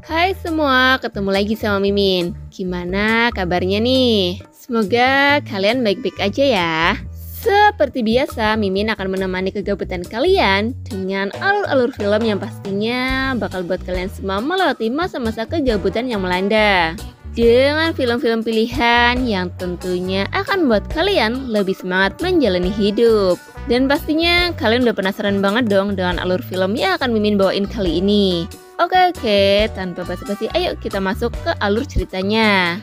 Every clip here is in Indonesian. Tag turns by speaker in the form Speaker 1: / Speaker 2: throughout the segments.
Speaker 1: Hai semua, ketemu lagi sama Mimin. Gimana kabarnya nih? Semoga kalian baik-baik aja ya. Seperti biasa, Mimin akan menemani kegabutan kalian dengan alur-alur film yang pastinya bakal buat kalian semua melewati masa-masa kegabutan yang melanda. Dengan film-film pilihan yang tentunya akan membuat kalian lebih semangat menjalani hidup. Dan pastinya kalian udah penasaran banget dong dengan alur film yang akan Mimin bawain kali ini. Oke, tanpa basa-basi, ayo kita masuk ke alur ceritanya.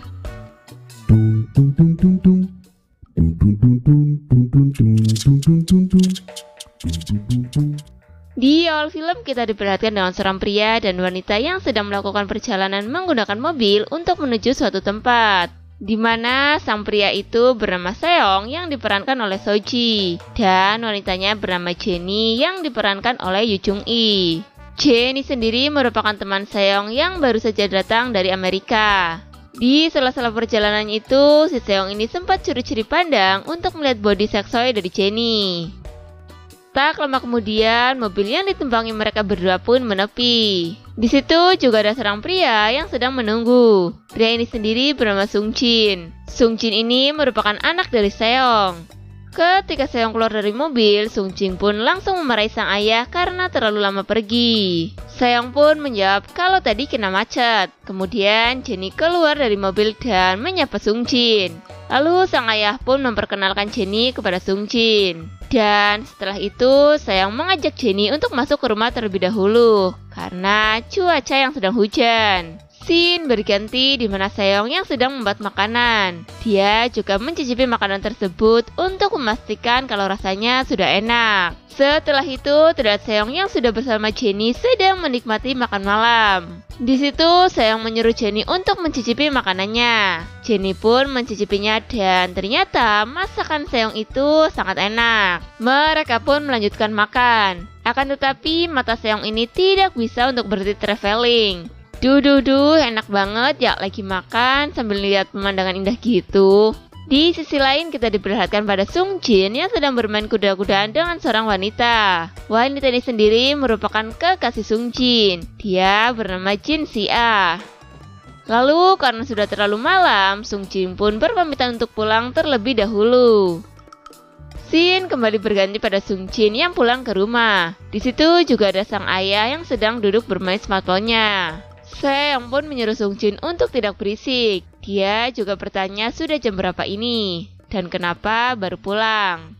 Speaker 1: Di awal film kita diperlihatkan dengan seorang pria dan wanita yang sedang melakukan perjalanan menggunakan mobil untuk menuju suatu tempat, di mana sang pria itu bernama Seong yang diperankan oleh Soji dan wanitanya bernama Jenny yang diperankan oleh Yoo Jung-i. Jenny sendiri merupakan teman Seong yang baru saja datang dari Amerika. Di sela-sela perjalanan itu, si Seong ini sempat curi-curi pandang untuk melihat body seksoy dari Jenny. Tak lama kemudian, mobil yang ditumpangi mereka berdua pun menepi. Di situ juga ada seorang pria yang sedang menunggu. Pria ini sendiri bernama Sung Jin. Sung Jin ini merupakan anak dari Seong. Ketika Seong keluar dari mobil, Sung Jin pun langsung memarahi sang ayah karena terlalu lama pergi. Seong pun menjawab kalau tadi kena macet. Kemudian Jenny keluar dari mobil dan menyapa Sung Jin. Lalu sang ayah pun memperkenalkan Jenny kepada Sung Jin. Dan setelah itu Seong mengajak Jenny untuk masuk ke rumah terlebih dahulu karena cuaca yang sedang hujan. Scene berganti di mana Seong yang sedang membuat makanan. Dia juga mencicipi makanan tersebut untuk memastikan kalau rasanya sudah enak. Setelah itu, terlihat Seong yang sudah bersama Jenny sedang menikmati makan malam. Di situ, Seong menyuruh Jenny untuk mencicipi makanannya. Jenny pun mencicipinya dan ternyata masakan Seong itu sangat enak. Mereka pun melanjutkan makan. Akan tetapi, mata Seong ini tidak bisa untuk berhenti traveling. Duh, enak banget ya lagi makan sambil lihat pemandangan indah gitu. Di sisi lain kita diperlihatkan pada Sung Jin yang sedang bermain kuda-kudaan dengan seorang wanita. Wanita ini sendiri merupakan kekasih Sung Jin. Dia bernama Jin Si-ah. Lalu karena sudah terlalu malam, Sung Jin pun berpamitan untuk pulang terlebih dahulu. Scene kembali berganti pada Sung Jin yang pulang ke rumah. Di situ juga ada sang ayah yang sedang duduk bermain smartphone-nya. Seong pun menyuruh Sung Jin untuk tidak berisik. Dia juga bertanya sudah jam berapa ini dan kenapa baru pulang.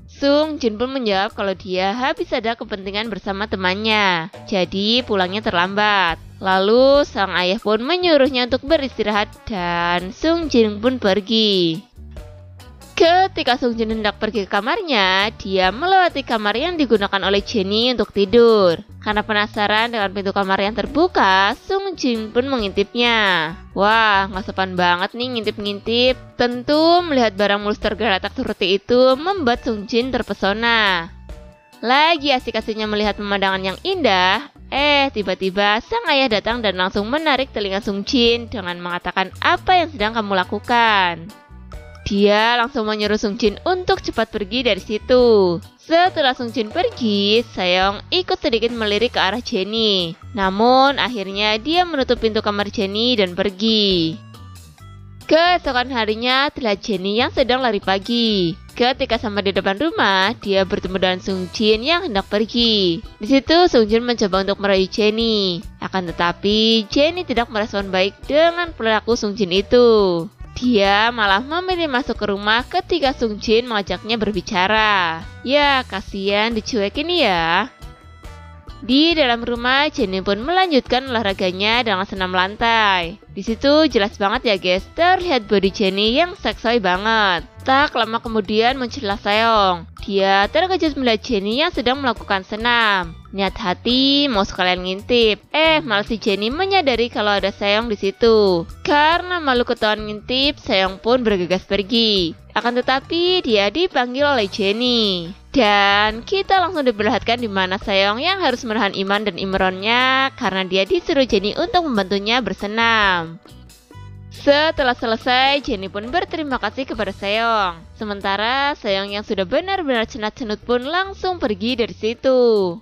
Speaker 1: Sung Jin pun menjawab kalau dia habis ada kepentingan bersama temannya, jadi pulangnya terlambat. Lalu sang ayah pun menyuruhnya untuk beristirahat dan Sung Jin pun pergi. Ketika Sung Jin hendak pergi ke kamarnya, dia melewati kamar yang digunakan oleh Jenny untuk tidur. Karena penasaran dengan pintu kamar yang terbuka, Sung Jin pun mengintipnya. Wah, gak sopan banget nih ngintip-ngintip. Tentu melihat barang mulus tergeletak seperti itu membuat Sung Jin terpesona. Lagi asik-asiknya melihat pemandangan yang indah, tiba-tiba sang ayah datang dan langsung menarik telinga Sung Jin dengan mengatakan apa yang sedang kamu lakukan. Dia langsung menyuruh Sung Jin untuk cepat pergi dari situ. Setelah Sung Jin pergi, Seong ikut sedikit melirik ke arah Jenny. Namun akhirnya dia menutup pintu kamar Jenny dan pergi. Keesokan harinya terlihat Jenny yang sedang lari pagi. Ketika sampai di depan rumah, dia bertemu dengan Sung Jin yang hendak pergi. Di situ Sung Jin mencoba untuk merayu Jenny. Akan tetapi Jenny tidak merespon baik dengan perilaku Sung Jin itu. Dia malah memilih masuk ke rumah ketika Sung Jin mengajaknya berbicara. Ya, kasihan dicuekin ya. Di dalam rumah, Jenny pun melanjutkan olahraganya dengan senam lantai. Di situ jelas banget ya guys, terlihat body Jenny yang seksoi banget. Tak lama kemudian muncullah Seong. Dia terkejut melihat Jenny yang sedang melakukan senam. Niat hati mau sekalian ngintip. Malah si Jenny menyadari kalau ada Seong di situ. Karena malu ketahuan ngintip, Seong pun bergegas pergi. Akan tetapi dia dipanggil oleh Jenny. Dan kita langsung diperlihatkan di mana Seong yang harus menahan iman dan imronnya karena dia disuruh Jenny untuk membantunya bersenam. Setelah selesai, Jenny pun berterima kasih kepada Seong. Sementara Seong yang sudah benar-benar cenat-cenut pun langsung pergi dari situ.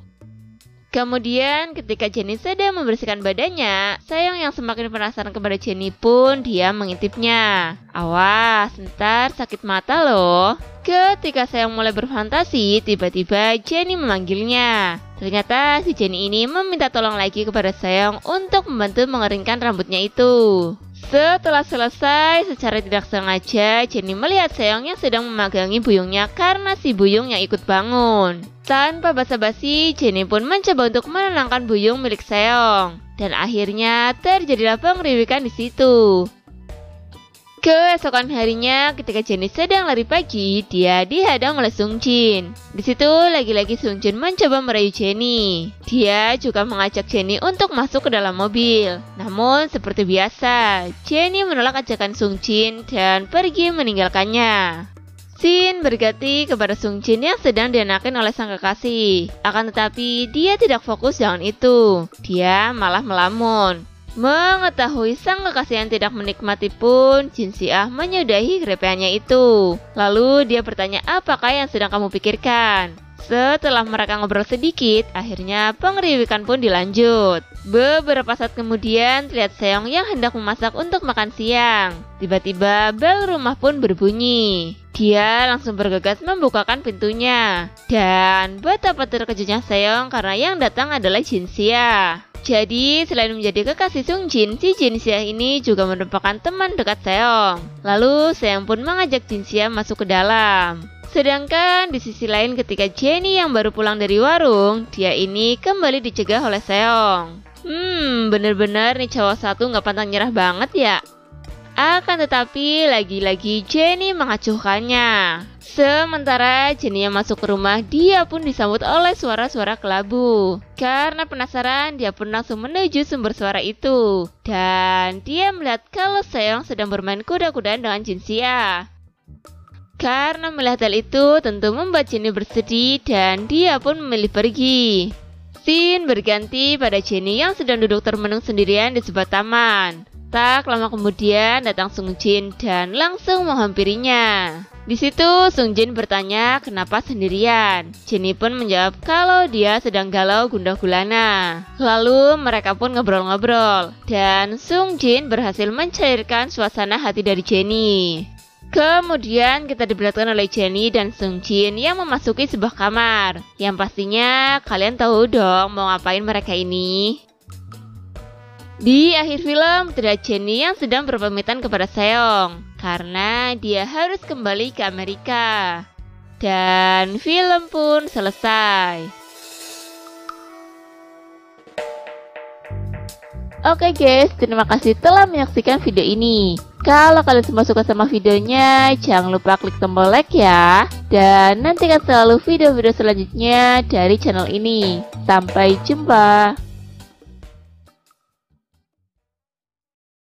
Speaker 1: Kemudian ketika Jenny sedang membersihkan badannya, Seong yang semakin penasaran kepada Jenny pun dia mengintipnya. Awas, ntar sakit mata loh. Ketika Seong mulai berfantasi, tiba-tiba Jenny memanggilnya. Ternyata si Jenny ini meminta tolong lagi kepada Seong untuk membantu mengeringkan rambutnya itu. Setelah selesai, secara tidak sengaja Jenny melihat Seong yang sedang memegangi buyungnya karena si buyung yang ikut bangun. Tanpa basa-basi, Jenny pun mencoba untuk menenangkan buyung milik Seong. Dan akhirnya terjadilah pengeriwikan di situ. Keesokan harinya, ketika Jenny sedang lari pagi, dia dihadang oleh Sung Jin. Di situ lagi-lagi Sung Jin mencoba merayu Jenny. Dia juga mengajak Jenny untuk masuk ke dalam mobil. Namun seperti biasa, Jenny menolak ajakan Sung Jin dan pergi meninggalkannya. Scene berganti kepada Sung Jin yang sedang dianakin oleh sang kekasih. Akan tetapi dia tidak fokus dengan itu. Dia malah melamun. Mengetahui sang kekasih yang tidak menikmati pun, Jin Si-ah menyudahi grepeannya itu. Lalu dia bertanya apakah yang sedang kamu pikirkan. Setelah mereka ngobrol sedikit, akhirnya pengeriwikan pun dilanjut. Beberapa saat kemudian, terlihat Seong yang hendak memasak untuk makan siang. Tiba-tiba bel rumah pun berbunyi. Dia langsung bergegas membukakan pintunya. Dan betapa terkejutnya Seong karena yang datang adalah Jin Si-ah. Jadi, selain menjadi kekasih Sung Jin, si Jin Si-ah ini juga merupakan teman dekat Seong. Lalu, Seong pun mengajak Jin Si-ah masuk ke dalam. Sedangkan di sisi lain ketika Jenny yang baru pulang dari warung, dia ini kembali dicegah oleh Seong. Bener-bener nih cowok satu gak pantang nyerah banget ya. Akan tetapi, lagi-lagi Jenny mengacuhkannya. Sementara Jenny yang masuk ke rumah, dia pun disambut oleh suara-suara kelabu. Karena penasaran, dia pun langsung menuju sumber suara itu. Dan dia melihat kalau Seong sedang bermain kuda-kudaan dengan Jin Si-ah. Karena melihat hal itu, tentu membuat Jenny bersedih dan dia pun memilih pergi. Scene berganti pada Jenny yang sedang duduk termenung sendirian di sebuah taman. Tak lama kemudian datang Sung Jin dan langsung menghampirinya. Di situ Sung Jin bertanya kenapa sendirian. Jenny pun menjawab kalau dia sedang galau gundah gulana. Lalu mereka pun ngobrol-ngobrol dan Sung Jin berhasil mencairkan suasana hati dari Jenny. Kemudian kita diperlihatkan oleh Jenny dan Sung Jin yang memasuki sebuah kamar. Yang pastinya kalian tahu dong mau ngapain mereka ini. Di akhir film, terlihat Jenny yang sedang berpamitan kepada Seong karena dia harus kembali ke Amerika. Dan film pun selesai. Oke guys, terima kasih telah menyaksikan video ini. Kalau kalian semua suka sama videonya, jangan lupa klik tombol like ya. Dan nantikan selalu video-video selanjutnya dari channel ini. Sampai jumpa.